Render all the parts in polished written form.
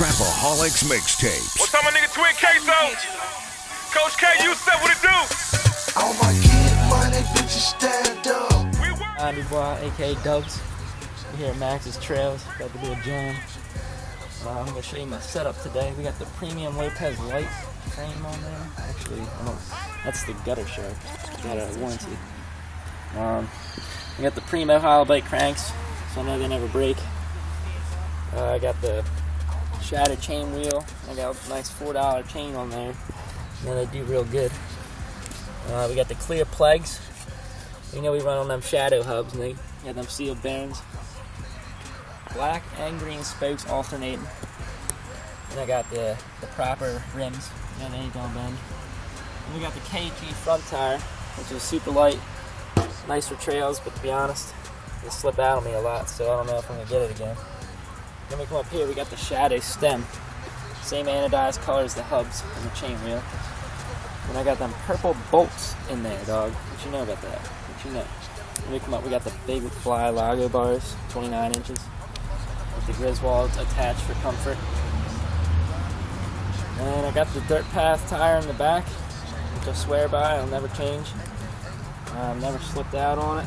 Trapaholics Mixtapes. What's up, my nigga Twin Queso? Coach K, you said what it do? All my kid money, bitches stand up. I'm Dubois, aka Dubs. We're here at Max's Trails, about to do a jam. I'm going to show you my setup today. We got the premium Lopez light frame on there. Actually, that's the gutter shark. Got a warranty. We got the Primo hollow bite cranks, so I know they never break. I got the Shadow chain wheel. I got a nice $4 chain on there. Yeah, they do real good. We got the clear plugs. You know we run on them Shadow hubs, and they got them sealed bearings. Black and green spokes alternating. And I got the proper rims. Yeah, they ain't gonna bend. And we got the KG front tire, which is super light. Nice for trails, but to be honest, they slip out on me a lot, so I don't know if I'm gonna get it again. Then we come up here, we got the Shadow stem. Same anodized color as the hubs and the chain wheel. And I got them purple bolts in there, dog. What you know about that? What you know? Then we come up, we got the big fly Lago bars, 29 inches. With the Griswolds attached for comfort. And I got the dirt path tire in the back, which I swear by, I'll never change. Never slipped out on it.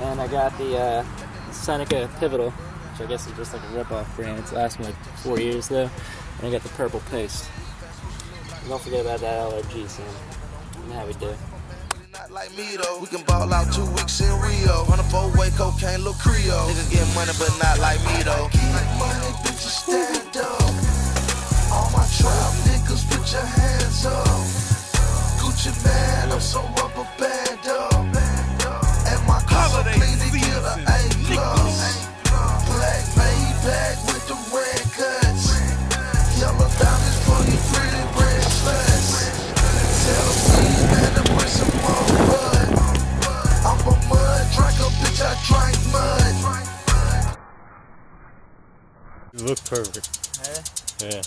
And I got the Seneca Pivotal, which I guess is just like a rip-off brand. It's lasted me like 4 years though. And I got the purple paste. And don't forget about that LRG, Sam. You know how we do. Not like me though, we can ball out 2 weeks in Rio. 104-way cocaine, little Creole. Niggas get money, but not like me though. Money, bitches stand up. All my trap niggas, put your hands up. Gucci man, I'm so rubber band up. And my car clean to get an A+. Black Maybach with the red cuts. Yellow diamonds for you pretty red sluts. Tell me man to bring some more blood. I'm a mud drinker, bitch, I drink mud. You look perfect. Hey? Yeah.